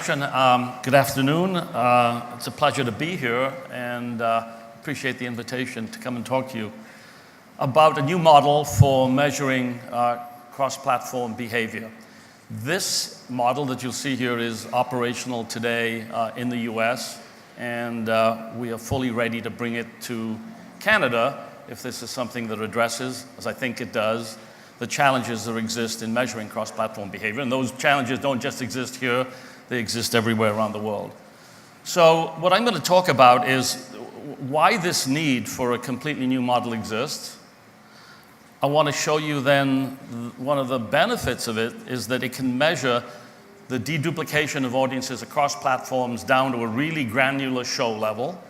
introduction. Good afternoon. It's a pleasure to be here, and appreciate the invitation to come and talk to you about a new model for measuring cross-platform behavior. This model that you'll see here is operational today in the US, and we are fully ready to bring it to Canada if this is something that addresses, as I think it does, the challenges that exist in measuring cross-platform behavior. And those challenges don't just exist here, they exist everywhere around the world. So what I'm going to talk about is why this need for a completely new model exists. I want to show you then one of the benefits of it is that it can measure the deduplication of audiences across platforms down to a really granular show level.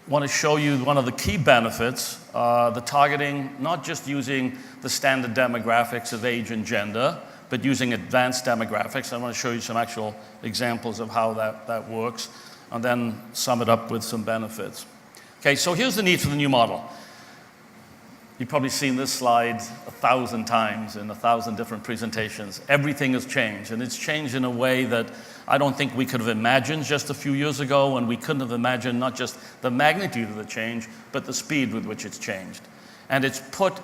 I want to show you one of the key benefits, the targeting, not just using the standard demographics of age and gender, but using advanced demographics. I want to show you some actual examples of how that works, and then sum it up with some benefits. Okay, so here's the need for the new model. You've probably seen this slide 1,000 times in 1,000 different presentations. Everything has changed, and it's changed in a way that I don't think we could have imagined just a few years ago, and we couldn't have imagined not just the magnitude of the change, but the speed with which it's changed. And it's put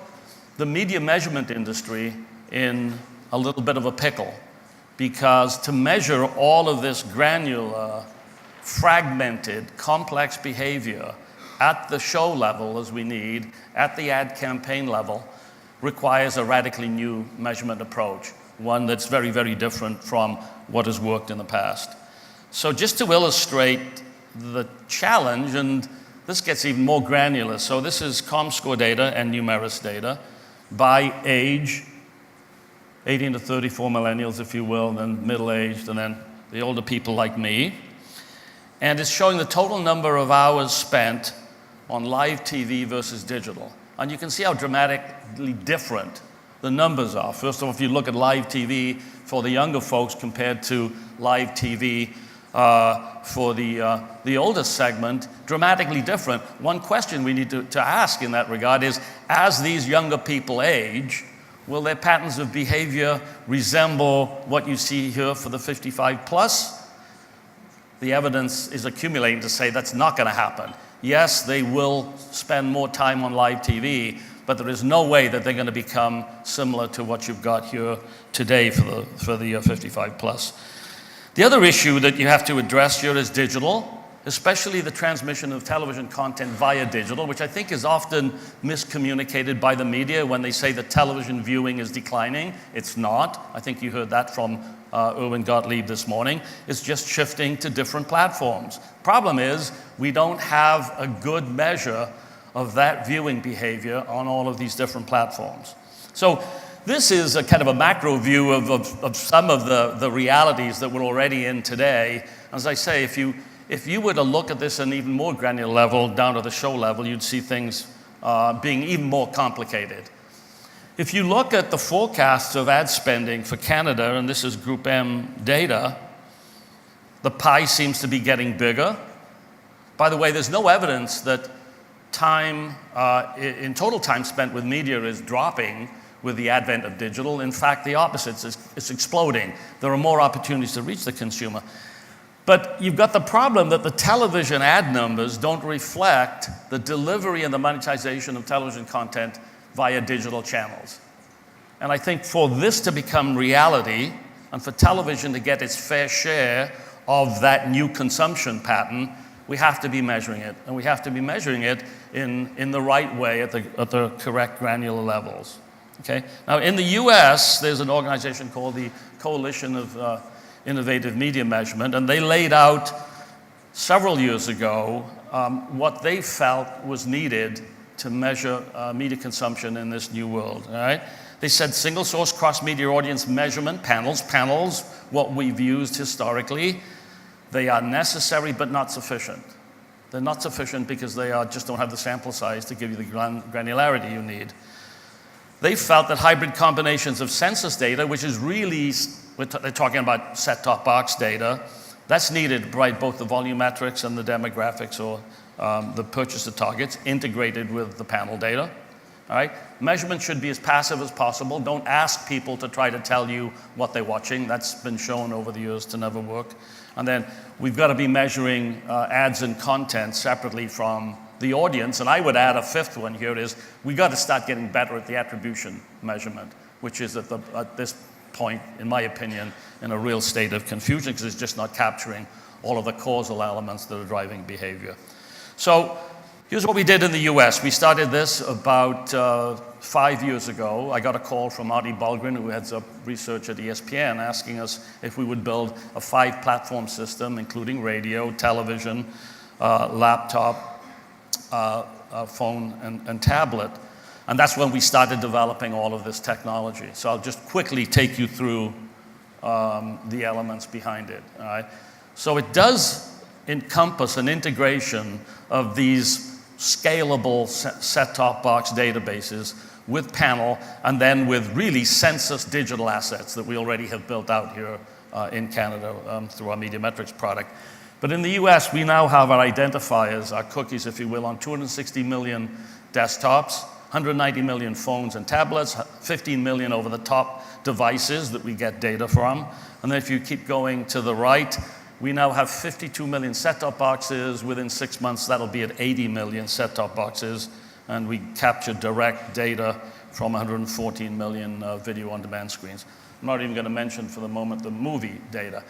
the media measurement industry in a little bit of a pickle, because to measure all of this granular, fragmented, complex behavior at the show level as we need, at the ad campaign level, requires a radically new measurement approach, one that's very, very different from what has worked in the past. So just to illustrate the challenge, and this gets even more granular. So this is comScore data and Numeris data by age, 18 to 34 millennials, if you will, and then middle-aged, and then the older people like me. And it's showing the total number of hours spent on live TV versus digital. And you can see how dramatically different the numbers are. First of all, if you look at live TV for the younger folks compared to live TV for the older segment, dramatically different. One question we need to ask in that regard is, as these younger people age, will their patterns of behavior resemble what you see here for the 55 plus? The evidence is accumulating to say that's not going to happen. Yes, they will spend more time on live TV, but there is no way that they're going to become similar to what you've got here today for the 55 plus. The other issue that you have to address here is digital, especially the transmission of television content via digital, which I think is often miscommunicated by the media when they say that television viewing is declining. It's not. I think you heard that from Erwin Gottlieb this morning. It's just shifting to different platforms. Problem is, we don't have a good measure of that viewing behavior on all of these different platforms. So this is a kind of a macro view of some of the realities that we're already in today. As I say, if you were to look at this at an even more granular level, down to the show level, you'd see things being even more complicated. If you look at the forecasts of ad spending for Canada, and this is Group M data, the pie seems to be getting bigger. By the way, there's no evidence that time, in total time spent with media is dropping with the advent of digital. In fact, the opposite, it's exploding. There are more opportunities to reach the consumer. But you've got the problem that the television ad numbers don't reflect the delivery and the monetization of television content via digital channels. And I think for this to become reality, and for television to get its fair share of that new consumption pattern, we have to be measuring it. And we have to be measuring it in the right way at the correct granular levels. Okay? Now in the US, there's an organization called the Coalition of Innovative Media Measurement, and they laid out several years ago what they felt was needed to measure media consumption in this new world. All right? They said single source cross-media audience measurement panels, what we've used historically, they are necessary but not sufficient. They're not sufficient because they just don't have the sample size to give you the granularity you need. They felt that hybrid combinations of census data, which is really, they're talking about set-top box data, that's needed to provide both the volumetrics and the demographics or the purchaser targets integrated with the panel data. All right? Measurement should be as passive as possible. Don't ask people to try to tell you what they're watching. That's been shown over the years to never work. And then we've got to be measuring ads and content separately from the audience. And I would add a fifth one here is we've got to start getting better at the attribution measurement, which is at this point, in my opinion, in a real state of confusion because it's just not capturing all of the causal elements that are driving behavior. So here's what we did in the US. We started this about 5 years ago. I got a call from Artie Bulgren, who heads up research at ESPN, asking us if we would build a 5-platform system, including radio, television, laptop, phone, and tablet. And that's when we started developing all of this technology. So I'll just quickly take you through the elements behind it. All right? So it does encompass an integration of these scalable set-top box databases with panel and then with really census digital assets that we already have built out here in Canada through our Mediametrics product. But in the US, we now have our identifiers, our cookies, if you will, on 260 million desktops, 190 million phones and tablets, 15 million over-the-top devices that we get data from. And then if you keep going to the right, we now have 52 million set-top boxes. Within 6 months, that'll be at 80 million set-top boxes. And we capture direct data from 114 million video-on-demand screens. I'm not even going to mention for the moment the movie data.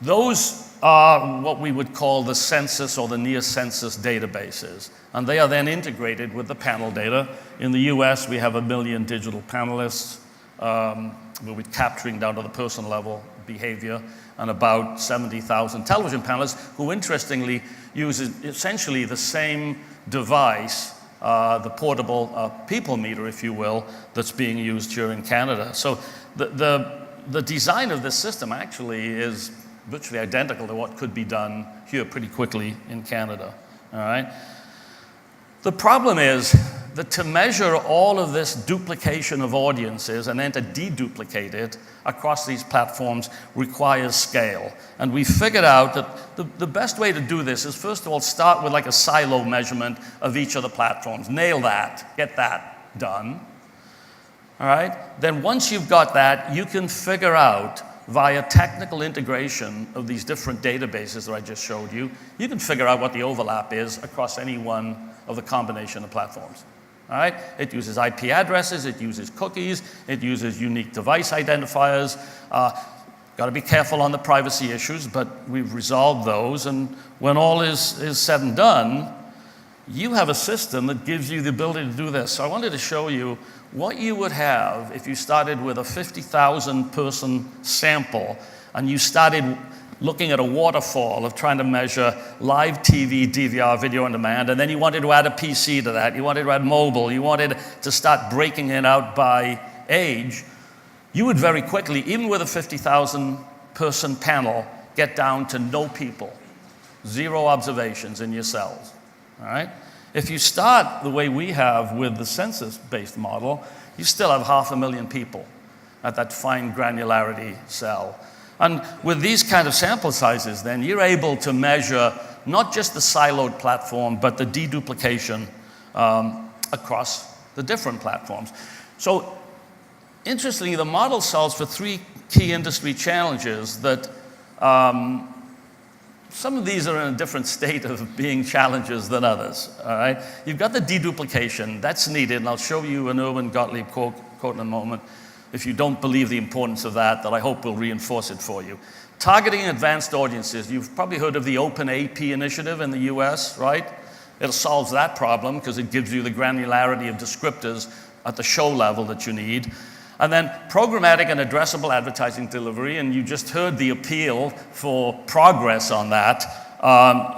Those are what we would call the census or the near-census databases. And they are then integrated with the panel data. In the US, we have 1 million digital panelists. We're capturing down to the person level behavior, and about 70,000 television panelists who, interestingly, use essentially the same device, the portable people meter, if you will, that's being used here in Canada. So the design of this system actually is virtually identical to what could be done here pretty quickly in Canada. All right? The problem is that to measure all of this duplication of audiences and then to deduplicate it across these platforms requires scale. And we figured out that the best way to do this is, first of all, start with like a silo measurement of each of the platforms. Nail that, get that done. All right? Then once you've got that, you can figure out via technical integration of these different databases that I just showed you, you can figure out what the overlap is across any one of the combination of platforms. All right? It uses IP addresses, it uses cookies, it uses unique device identifiers. Got to be careful on the privacy issues, but we've resolved those. And when all is said and done, you have a system that gives you the ability to do this. So I wanted to show you what you would have if you started with a 50,000 person sample and you started looking at a waterfall of trying to measure live TV, DVR, video on demand, and then you wanted to add a PC to that, you wanted to add mobile, you wanted to start breaking it out by age, you would very quickly, even with a 50,000 person panel, get down to no people, 0 observations in your cells. All right? If you start the way we have with the census-based model, you still have 500,000 people at that fine granularity cell. And with these kind of sample sizes, then you're able to measure not just the siloed platform, but the deduplication across the different platforms. So interestingly, the model solves for 3 key industry challenges that some of these are in a different state of being challenges than others, all right? You've got the deduplication. That's needed, and I'll show you an Erwin Gottlieb quote in a moment. If you don't believe the importance of that I hope will reinforce it for you. Targeting advanced audiences. You've probably heard of the Open AP initiative in the US, right? It solves that problem because it gives you the granularity of descriptors at the show level that you need. And then programmatic and addressable advertising delivery, and you just heard the appeal for progress on that.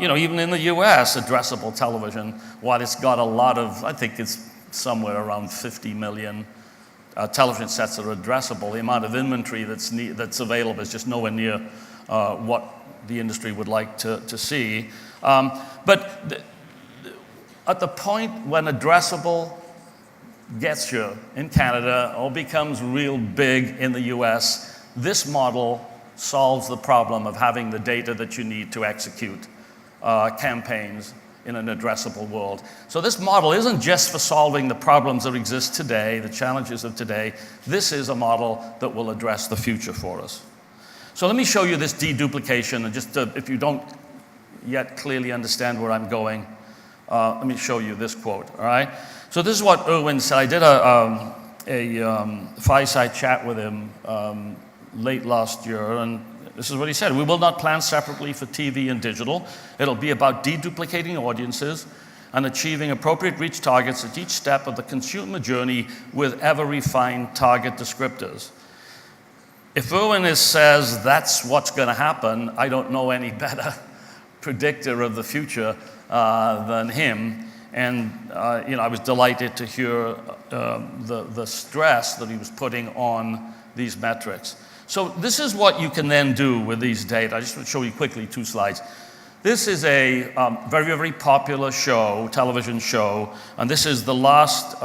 Even in the US, addressable television, while it's got a lot of, I think it's somewhere around 50 million television sets that are addressable, the amount of inventory that's available is just nowhere near what the industry would like to see. But at the point when addressable gets here in Canada or becomes real big in the US, this model solves the problem of having the data that you need to execute campaigns in an addressable world. So this model isn't just for solving the problems that exist today, the challenges of today. This is a model that will address the future for us. So let me show you this deduplication, and just if you don't yet clearly understand where I'm going, let me show you this quote, all right? So this is what Irwin said. I did a fireside chat with him late last year, and this is what he said: "We will not plan separately for TV and digital. It'll be about deduplicating audiences and achieving appropriate reach targets at each step of the consumer journey with ever-refined target descriptors." If Irwin says that's what's going to happen, I don't know any better predictor of the future than him. And I was delighted to hear the stress that he was putting on these metrics. So this is what you can then do with these data. I just want to show you quickly 2 slides. This is a very, very popular show, television show, and this is the last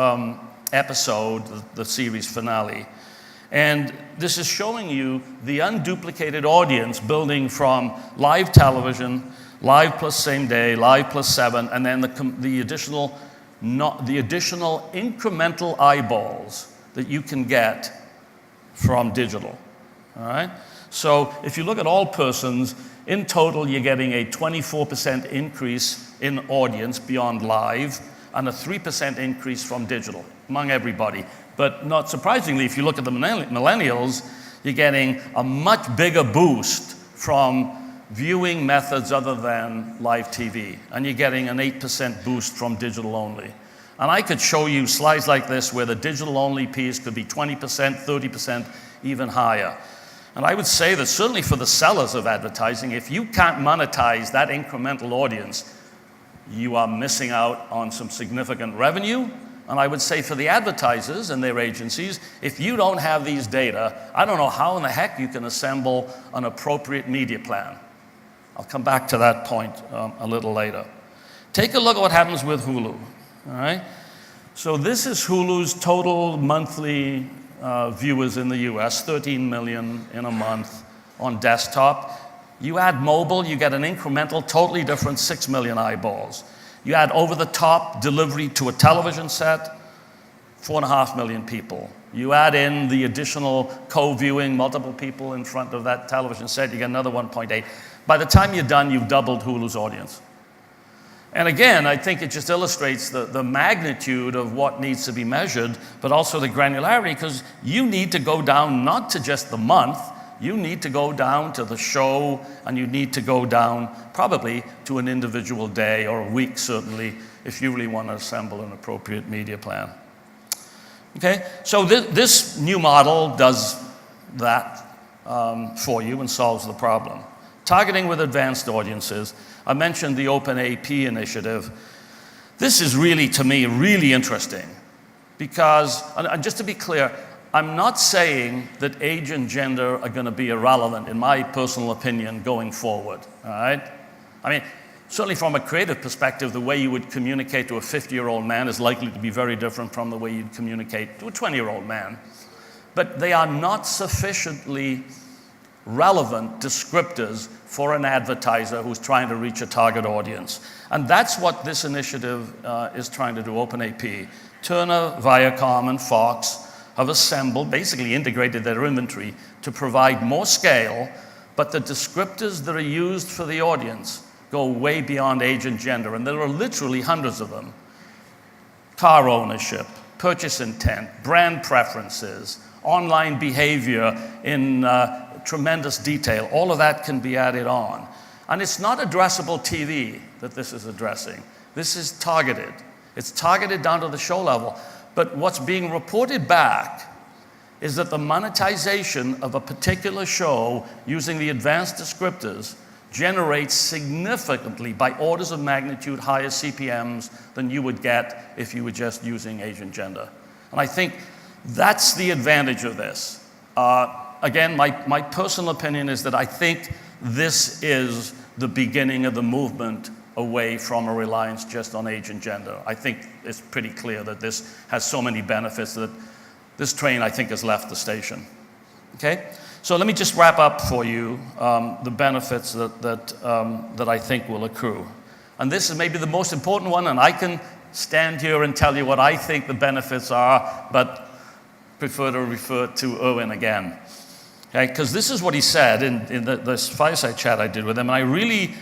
episode, the series finale. And this is showing you the unduplicated audience building from live television, live plus same day, live plus 7, and then the additional incremental eyeballs that you can get from digital. All right? So if you look at all persons, in total you're getting a 24% increase in audience beyond live and a 3% increase from digital among everybody. But not surprisingly, if you look at the millennials, you're getting a much bigger boost from viewing methods other than live TV. And you're getting an 8% boost from digital only. And I could show you slides like this where the digital only piece could be 20%, 30%, even higher. And I would say that certainly for the sellers of advertising, if you can't monetize that incremental audience, you are missing out on some significant revenue. And I would say for the advertisers and their agencies, if you don't have these data, I don't know how in the heck you can assemble an appropriate media plan. I'll come back to that point a little later. Take a look at what happens with Hulu, all right? So this is Hulu's total monthly viewers in the US, 13 million in a month on desktop. You add mobile, you get an incremental, totally different 6 million eyeballs. You add over-the-top delivery to a television set, 4.5 million people. You add in the additional co-viewing, multiple people in front of that television set, you get another 1.8. By the time you're done, you've doubled Hulu's audience. And again, I think it just illustrates the magnitude of what needs to be measured, but also the granularity, because you need to go down not to just the month, you need to go down to the show, and you need to go down probably to an individual day or a week, certainly, if you really want to assemble an appropriate media plan. Okay, so this new model does that for you and solves the problem. Targeting with advanced audiences. I mentioned the Open AP initiative. This is really, to me, really interesting because, and just to be clear, I'm not saying that age and gender are going to be irrelevant, in my personal opinion, going forward, all right? I mean, certainly from a creative perspective, the way you would communicate to a 50-year-old man is likely to be very different from the way you'd communicate to a 20-year-old man. But they are not sufficiently relevant descriptors for an advertiser who's trying to reach a target audience. And that's what this initiative is trying to do, OpenAP. Turner, Viacom, and Fox have assembled, basically integrated their inventory to provide more scale, but the descriptors that are used for the audience go way beyond age and gender, and there are literally hundreds of them. Car ownership, purchase intent, brand preferences, online behavior in tremendous detail, all of that can be added on. And it's not addressable TV that this is addressing. This is targeted. It's targeted down to the show level. But what's being reported back is that the monetization of a particular show using the advanced descriptors generates significantly, by orders of magnitude, higher CPMs than you would get if you were just using age and gender. And I think that's the advantage of this. Again, my personal opinion is that I think this is the beginning of the movement away from a reliance just on age and gender. I think it's pretty clear that this has so many benefits that this train, I think, has left the station. Okay? So let me just wrap up for you the benefits that I think will accrue. And this is maybe the most important one, and I can stand here and tell you what I think the benefits are, but prefer to refer to Erwin again. Okay, because this is what he said in this fireside chat I did with him, and I really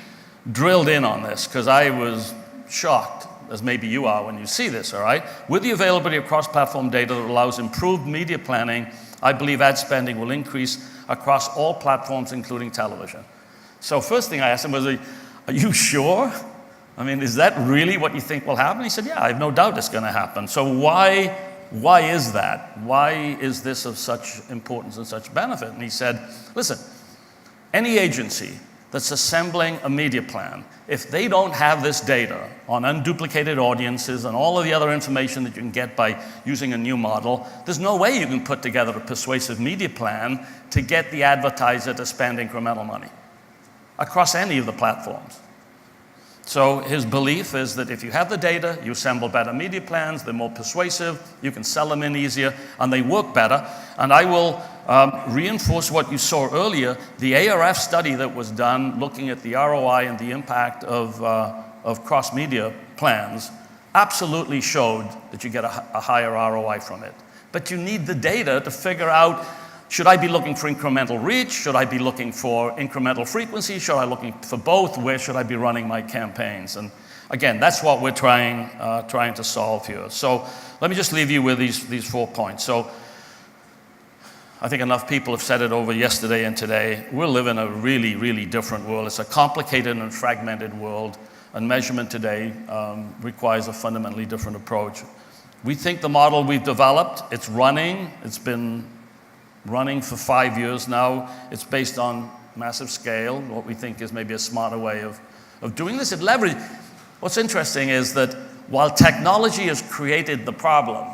drilled in on this because I was shocked, as maybe you are when you see this, all right? With the availability of cross-platform data that allows improved media planning, I believe ad spending will increase across all platforms, including television. So first thing I asked him was, are you sure? I mean, is that really what you think will happen? He said, yeah, I have no doubt it's going to happen. So why is that? Why is this of such importance and such benefit? And he said, listen, any agency that's assembling a media plan, if they don't have this data on unduplicated audiences and all of the other information that you can get by using a new model, there's no way you can put together a persuasive media plan to get the advertiser to spend incremental money across any of the platforms. So his belief is that if you have the data, you assemble better media plans, they're more persuasive, you can sell them in easier, and they work better. And I will reinforce what you saw earlier. The ARF study that was done looking at the ROI and the impact of cross-media plans absolutely showed that you get a higher ROI from it. But you need the data to figure out, should I be looking for incremental reach? Should I be looking for incremental frequency? Should I be looking for both? Where should I be running my campaigns? And again, that's what we're trying to solve here. So let me just leave you with these 4 points. So I think enough people have said it over yesterday and today. We live in a really, really different world. It's a complicated and fragmented world, and measurement today requires a fundamentally different approach. We think the model we've developed, it's running. It's been running for 5 years now. It's based on massive scale, what we think is maybe a smarter way of doing this. What's interesting is that while technology has created the problem,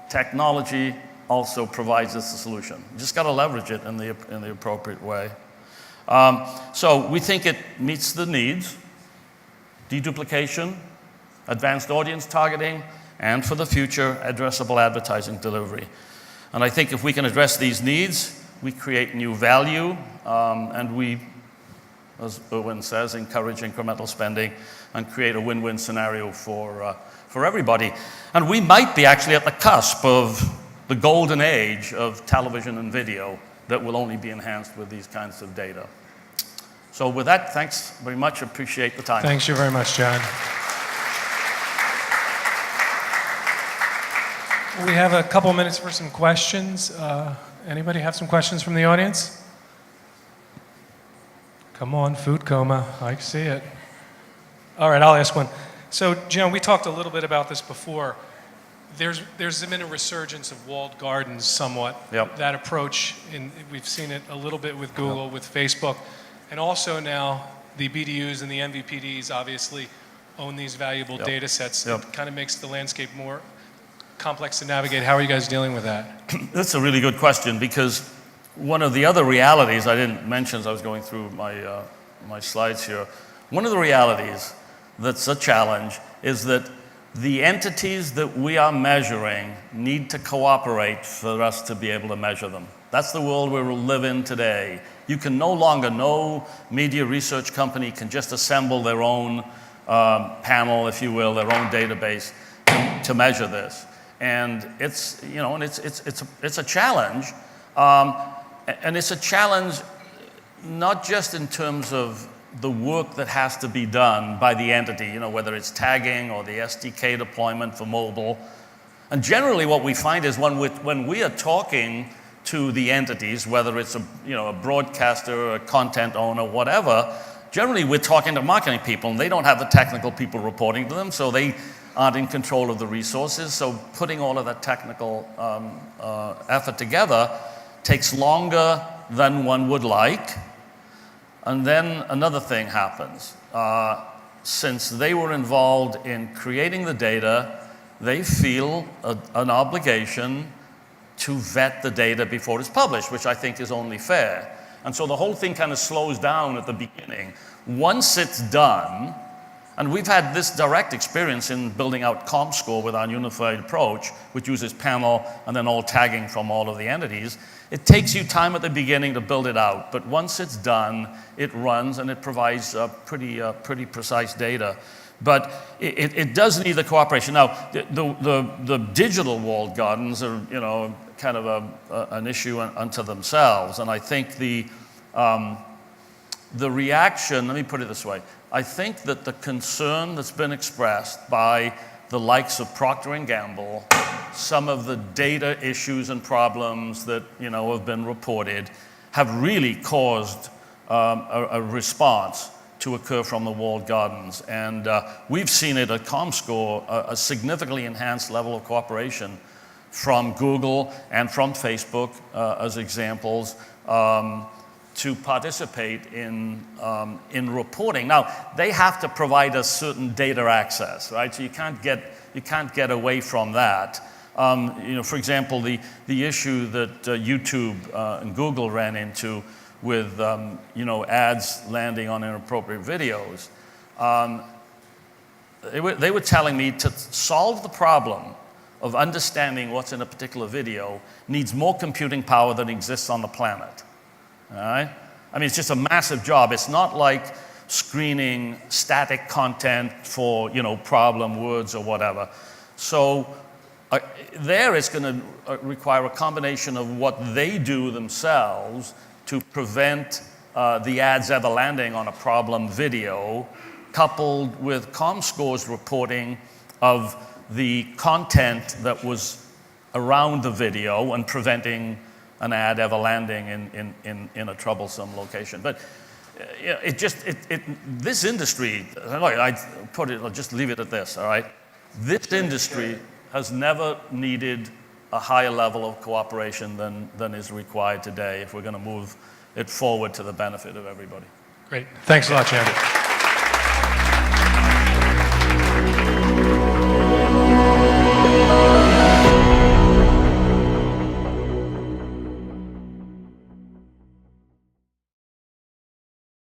technology also provides us the solution. You just got to leverage it in the appropriate way. So we think it meets the needs: deduplication, advanced audience targeting, and for the future, addressable advertising delivery. And I think if we can address these needs, we create new value, and we, as Erwin says, encourage incremental spending and create a win-win scenario for everybody. And we might be actually at the cusp of the golden age of television and video that will only be enhanced with these kinds of data. So with that, thanks very much. Appreciate the time. Thanks you very much, John. We have a couple minutes for some questions. Anybody have some questions from the audience? Come on, food coma. I see it. All right, I'll ask one. So, John, we talked a little bit about this before. There's been a resurgence of walled gardens somewhat. Yep. That approach, we've seen it a little bit with Google, with Facebook, and also now the BDUs and the MVPDs obviously own these valuable data sets. It kind of makes the landscape more complex to navigate. How are you guys dealing with that? That's a really good question, because one of the other realities I didn't mention as I was going through my slides here, one of the realities that's a challenge is that the entities that we are measuring need to cooperate for us to be able to measure them. That's the world we live in today. You can no media research company can just assemble their own panel, if you will, their own database to measure this. And it's a challenge, and it's a challenge not just in terms of the work that has to be done by the entity, whether it's tagging or the SDK deployment for mobile. And generally, what we find is when we are talking to the entities, whether it's a broadcaster, a content owner, whatever, generally we're talking to marketing people, and they don't have the technical people reporting to them, so they aren't in control of the resources. So putting all of that technical effort together takes longer than one would like. And then another thing happens. Since they were involved in creating the data, they feel an obligation to vet the data before it's published, which I think is only fair. And so the whole thing kind of slows down at the beginning. Once it's done, And we've had this direct experience in building out comScore with our unified approach, which uses panel and then all tagging from all of the entities. It takes you time at the beginning to build it out, but once it's done, it runs and it provides pretty precise data. But it does need the cooperation. Now, the digital walled gardens are, kind of an issue unto themselves, and I think the reaction, let me put it this way, I think that the concern that's been expressed by the likes of Procter & Gamble, some of the data issues and problems that have been reported, have really caused a response to occur from the walled gardens. And we've seen it at comScore, a significantly enhanced level of cooperation from Google and from Facebook as examples, to participate in reporting. Now, they have to provide us certain data access, right? So you can't get away from that. For example, the issue that YouTube and Google ran into with ads landing on inappropriate videos. They were telling me to solve the problem of understanding what's in a particular video needs more computing power than exists on the planet. All right? I mean, it's just a massive job. It's not like screening static content for, problem words or whatever. So there it's going to require a combination of what they do themselves to prevent the ads ever landing on a problem video, coupled with comScore's reporting of the content that was around the video and preventing an ad ever landing in a troublesome location. But this industry, I'll just leave it at this, all right? This industry has never needed a higher level of cooperation than is required today if we're going to move it forward to the benefit of everybody. Great. Thanks a lot, Gian.